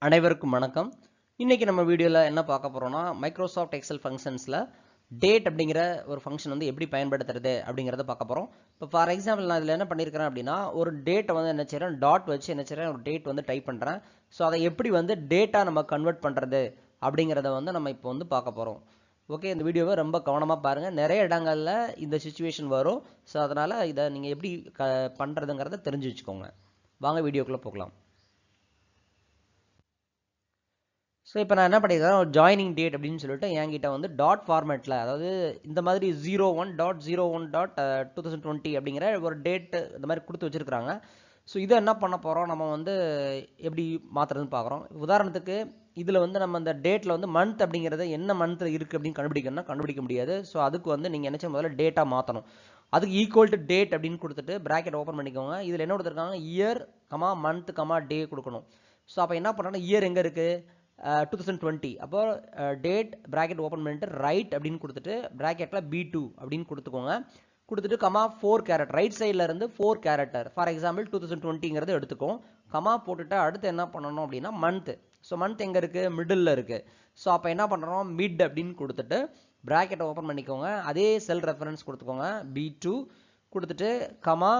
அனைவருக்கும் வணக்கம். இன்னைக்கு நம்ம வீடியோல என்ன பார்க்க போறோம்னா மைக்ரோசாஃப்ட் எக்ஸல் ஃபங்க்ஷன்ஸ்ல டேட் அப்படிங்கிற ஒரு ஃபங்க்ஷன் வந்து எப்படி பயன்படுத்துறது அப்படிங்கறத பார்க்க போறோம். இப்போ ஃபார் எக்ஸாம்பிள் நான் இதுல என்ன பண்ணியிருக்கிறேன் அப்படின்னா ஒரு டேட்டை வந்து என்ன செய்றேன் டாட் வச்சு என்ன செய்றேன் ஒரு டேட் வந்து டைப் பண்றேன். ஸோ அதை எப்படி வந்து டேட்டா நம்ம கன்வெர்ட் பண்றது அப்படிங்கிறத வந்து நம்ம இப்போ வந்து பார்க்க போறோம். ஓகே, இந்த வீடியோவை ரொம்ப கவனமா பாருங்க. நிறைய இடங்கள்ல இந்த சுச்சுவேஷன் வரும். ஸோ அதனால இதை நீங்க எப்படி பண்றதுங்கிறத தெரிஞ்சு வச்சுக்கோங்க. வாங்க வீடியோக்குள்ள போகலாம். ஸோ இப்போ நான் என்ன பண்ணியிருக்கேன் ஒரு ஜாயினிங் டேட் அப்படின்னு சொல்லிட்டு என்கிட்ட வந்து டாட் ஃபார்மேட்டில், அதாவது இந்த மாதிரி 01.01.2020 அப்படிங்கிற ஒரு டேட் இந்த மாதிரி கொடுத்து வச்சிருக்கிறாங்க. ஸோ இதை என்ன பண்ண போகிறோம், நம்ம வந்து எப்படி மாற்றுறதுன்னு பார்க்குறோம். உதாரணத்துக்கு இதில் வந்து நம்ம இந்த டேட்டில் வந்து மந்த் அப்படிங்கிறது என்ன மந்த் இருக்குது அப்படின்னு கண்டுபிடிக்க முடியாது. ஸோ அதுக்கு வந்து நீங்கள் என்ன செய்ய முதல்ல டேட்டா மாற்றணும். அதுக்கு ஈக்குவல் டு டேட் அப்படின்னு கொடுத்துட்டு ப்ராக்கெட் ஓப்பன் பண்ணிக்கோங்க. இதில் என்ன கொடுத்துருக்காங்க, இயர் கமா மந்த் கமா டே கொடுக்கணும். ஸோ அப்போ என்ன பண்ணுறோன்னா இயர் எங்கே இருக்குது 2020, அப்போ டேட் ப்ராக்கெட் ஓப்பன் பண்ணிட்டு ரைட் அப்படின்னு கொடுத்துட்டு ப்ராக்கெட்டில் B2 அப்படின்னு கொடுத்துக்கோங்க. கொடுத்துட்டு கமா 4 கேரக்டர் ரைட் சைடில் இருந்து 4 கேரக்டர் ஃபார் எக்ஸாம்பிள் 2020ங்கிறது எடுத்துக்கும். கமா போட்டுட்டு அடுத்து என்ன பண்ணணும் அப்படின்னா மந்த். ஸோ மந்த் எங்கே இருக்குது, மிடில் இருக்குது. ஸோ அப்போ என்ன பண்ணுறோம் மிட் அப்படின்னு கொடுத்துட்டு ப்ராக்கெட்டை ஓப்பன் பண்ணிக்கோங்க. அதே செல் ரெஃபரன்ஸ் கொடுத்துக்கோங்க B2 கொடுத்துட்டு கமா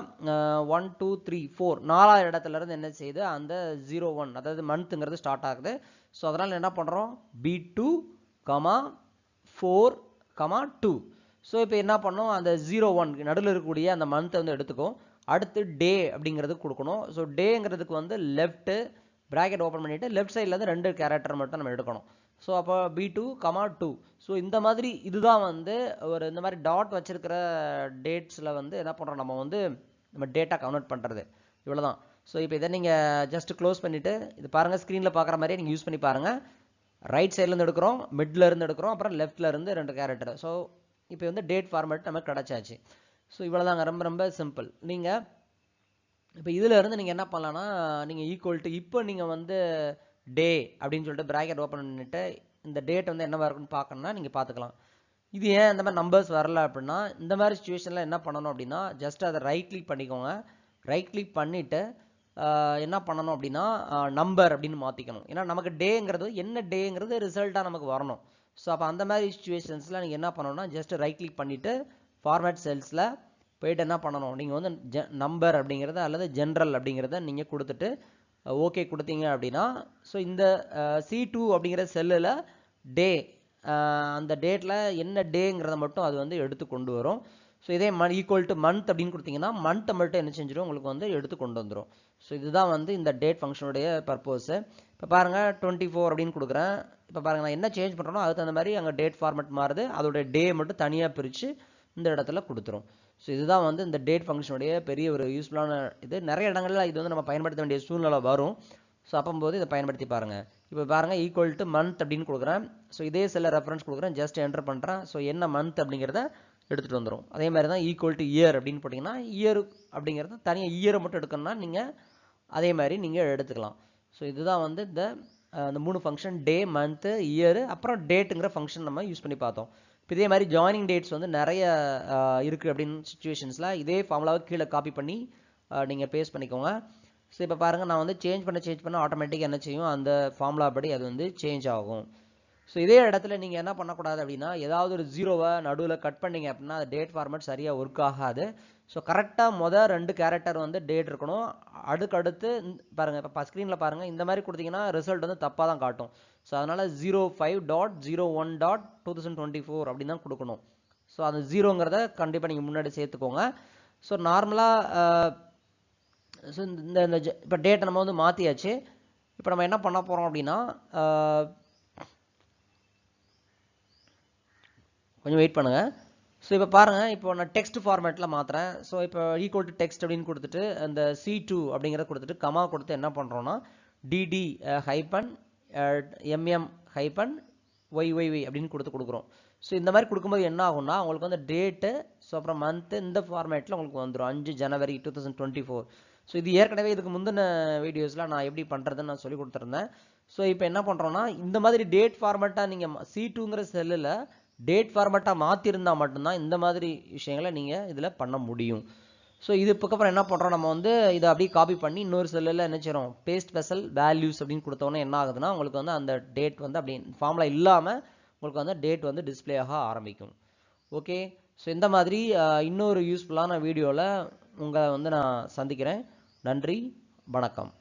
1 2 3 4 4ஆவது இடத்துல இருந்து என்ன செய்யுது அந்த 01 அதாவது மந்த்ங்கிறது ஸ்டார்ட் ஆகுது. ஸோ அதனால் என்ன பண்ணுறோம் B2 கமா 4 கமா 2. ஸோ இப்போ என்ன பண்ணோம் அந்த 01 நடுவில் இருக்கக்கூடிய அந்த மந்த்தை வந்து எடுத்துக்கும். அடுத்து டே அப்படிங்கிறது கொடுக்கணும். ஸோ டேங்கிறதுக்கு வந்து லெஃப்ட்டு ப்ராக்கெட் ஓப்பன் பண்ணிவிட்டு லெஃப்ட் சைடில் வந்து 2 கேரக்டர் மட்டும் நம்ம எடுக்கணும். ஸோ அப்போ B2 கமா 2. ஸோ இந்த மாதிரி இதுதான் வந்து ஒரு இந்த மாதிரி டாட் வச்சிருக்கிற டேட்ஸில் வந்து என்ன பண்ணுறோம் நம்ம வந்து நம்ம டேட்டா கன்வெர்ட் பண்ணுறது. இவ்வளோதான். ஸோ இப்போ இதை நீங்கள் ஜஸ்ட் க்ளோஸ் பண்ணிவிட்டு இது பாருங்கள், ஸ்க்ரீனில் பார்க்குற மாதிரியே நீங்கள் யூஸ் பண்ணி பாருங்கள். ரைட் சைட்லேருந்து எடுக்கிறோம், மிட்ல இருந்து எடுக்கிறோம், அப்புறம் லெஃப்டில் இருந்து 2 கேரக்டர். ஸோ இப்போ வந்து டேட் ஃபார்மேட் நமக்கு கிடச்சாச்சு. ஸோ இவ்வளோதாங்க, ரொம்ப ரொம்ப சிம்பிள். நீங்கள் இப்போ இதில் இருந்து நீங்கள் என்ன பண்ணலான்னா நீங்கள் ஈக்குவல் டு இப்போ நீங்கள் வந்து டே அப்படின்னு சொல்லிட்டு ப்ராக்கெட் ஓப்பன் பண்ணிட்டு இந்த டேட் வந்து என்னவா இருக்குன்னு பார்க்கணுன்னா நீங்கள் பார்த்துக்கலாம். இது ஏன் இந்த மாதிரி நம்பர்ஸ் வரல அப்படின்னா இந்த மாதிரி சுச்சுவேஷனில் என்ன பண்ணணும் அப்படின்னா ஜஸ்ட் அதை ரைட் கிளிக் பண்ணிக்கோங்க. ரைட் கிளிக் பண்ணிவிட்டு என்ன பண்ணணும் அப்படின்னா நம்பர் அப்படின்னு மாற்றிக்கணும். ஏன்னா நமக்கு டேங்கிறது என்ன டேங்கிறது ரிசல்ட்டாக நமக்கு வரணும். ஸோ அப்போ அந்த மாதிரி சுச்சுவேஷன்ஸில் நீங்கள் என்ன பண்ணணும்னா ஜஸ்ட் ரைட் கிளிக் பண்ணிவிட்டு ஃபார்மேட் செல்ஸில் போயிட்டு என்ன பண்ணணும், நீங்கள் வந்து நம்பர் அப்படிங்கிறத அல்லது ஜென்ரல் அப்படிங்கிறத நீங்கள் கொடுத்துட்டு ஓகே கொடுத்தீங்க அப்படின்னா ஸோ இந்த C2 அப்படிங்கிற செல்லில் டே அந்த டேட்டில் என்ன டேங்கிறத மட்டும் அது வந்து எடுத்து கொண்டு வரும். ஸோ இதே ஈக்குவல் டு மந்த் அப்படின்னு கொடுத்தீங்கன்னா மந்த்தை மட்டும் என்ன செஞ்சிடும் உங்களுக்கு வந்து எடுத்து கொண்டு வந்துடும். ஸோ இதுதான் வந்து இந்த டேட் ஃபங்க்ஷனுடைய பர்பஸு. இப்போ பாருங்கள் 24 அப்படின்னு கொடுக்குறேன். இப்போ பாருங்கள் நான் என்ன சேஞ்ச் பண்ணுறேனோ அதுக்கு தகுந்த மாதிரி அங்கே டேட் ஃபார்மேட் மாறுது. அதோடைய டே மட்டும் தனியாக பிரித்து இந்த இடத்துல கொடுத்துரும். ஸோ இதுதான் வந்து இந்த டேட் ஃபங்க்ஷனுடைய பெரிய ஒரு யூஸ்ஃபுல்லான இது. நிறைய இடங்களில் இது வந்து நம்ம பயன்படுத்த வேண்டிய சூழ்நிலை வரும். ஸோ அப்போது இதை பயன்படுத்தி பாருங்கள். இப்போ பாருங்கள் ஈக்குவல் டு மந்த் அப்படின்னு கொடுக்குறேன். ஸோ இதே செல்ல ரெஃபரன்ஸ் கொடுக்குறேன், ஜஸ்ட் என்டர் பண்ணுறேன். ஸோ என்ன மந்த் அப்படிங்கிறத எடுத்துகிட்டு வந்துடும். அதே மாதிரி தான் ஈக்குவல் டு இயர் அப்படின்னு போட்டிங்கன்னா இயர் அப்படிங்கிறது தனியாக இயரை மட்டும் எடுக்கணும்னா நீங்கள் அதே மாதிரி நீங்கள் எடுத்துக்கலாம். ஸோ இதுதான் வந்து இந்த 3 ஃபங்க்ஷன் டே மந்த்து இயரு அப்புறம் டேட்டுங்கிற ஃபங்க்ஷன் நம்ம யூஸ் பண்ணி பார்த்தோம். இப்போ இதே மாதிரி ஜாயினிங் டேட்ஸ் வந்து நிறைய இருக்குது அப்படின்னு சுச்சுவேஷன்ஸில் இதே ஃபார்முலாவை கீழே காப்பி பண்ணி நீங்கள் பேஸ்ட் பண்ணிக்கோங்க. ஸோ இப்போ பாருங்கள் நான் வந்து சேஞ்ச் பண்ண ஆட்டோமேட்டிக்காக என்ன செய்யும் அந்த ஃபார்முலா படி அது வந்து சேஞ்ச் ஆகும். ஸோ இதே இடத்துல நீங்கள் என்ன பண்ணக்கூடாது அப்படின்னா ஏதாவது ஒரு 0வை நடுவில் கட் பண்ணிங்க அப்படின்னா அது டேட் ஃபார்மேட் சரியாக ஒர்க் ஆகாது. ஸோ கரெக்டாக மொதல் 2 கேரக்டர் வந்து டேட் இருக்கணும். அடுத்து பாருங்கள் இப்போ ஸ்க்ரீனில் பாருங்கள் இந்த மாதிரி கொடுத்தீங்கன்னா ரிசல்ட் வந்து தப்பாக தான் காட்டும். ஸோ அதனால் 05.01.2024 அப்படின்னு தான் கொடுக்கணும். ஸோ அந்த 0ங்கிறத கண்டிப்பாக நீங்கள் முன்னாடி சேர்த்துக்கோங்க. ஸோ நார்மலாக ஸோ இந்த இப்போ டேட்டை நம்ம வந்து மாற்றியாச்சு. இப்போ நம்ம என்ன பண்ண போகிறோம் அப்படின்னா கொஞ்சம் வெயிட் பண்ணுங்கள். ஸோ இப்போ பாருங்கள், இப்போ நான் டெக்ஸ்ட் ஃபார்மேட்டில் மாற்றுறேன். ஸோ இப்போ ஈக்குவல் டு டெக்ஸ்ட் அப்படின்னு கொடுத்துட்டு அந்த C2 அப்படிங்கிறத கொடுத்துட்டு கமா கொடுத்து என்ன பண்ணுறோன்னா DD hyphen MM hyphen YYY அப்படின்னு கொடுக்குறோம். ஸோ இந்த மாதிரி கொடுக்கும்போது என்ன ஆகும்னா உங்களுக்கு வந்து டேட்டு ஸோ அப்புறம் மந்த்து இந்த ஃபார்மேட்டில் உங்களுக்கு வந்துடும் 5 ஜனவரி 2024. ஸோ இது ஏற்கனவே இதுக்கு முந்தின வீடியோஸில் நான் எப்படி பண்ணுறதுன்னு நான் சொல்லி கொடுத்துருந்தேன். ஸோ இப்போ என்ன பண்ணுறோன்னா இந்த மாதிரி டேட் ஃபார்மேட்டாக நீங்கள் C2ங்கிற செல்லில் டேட் ஃபார்மேட்டாக மாற்றிருந்தால் மட்டும்தான் இந்த மாதிரி விஷயங்களை நீங்கள் இதில் பண்ண முடியும். ஸோ இதுக்கப்புறம் என்ன பண்ணுறோம், நம்ம வந்து இதை அப்படியே காப்பி பண்ணி இன்னொரு செல்லில் என்ன செய்கிறோம், பேஸ்ட் வெசல் வேல்யூஸ் அப்படின்னு கொடுத்தோன்னே என்ன ஆகுதுன்னா உங்களுக்கு வந்து அந்த டேட் வந்து அப்படி ஃபார்முலா இல்லாமல் உங்களுக்கு வந்து டேட் வந்து டிஸ்பிளே ஆக ஆரம்பிக்கும். ஓகே, ஸோ இந்த மாதிரி இன்னொரு யூஸ்ஃபுல்லான வீடியோவில் உங்களை வந்து நான் சந்திக்கிறேன். நன்றி, வணக்கம்.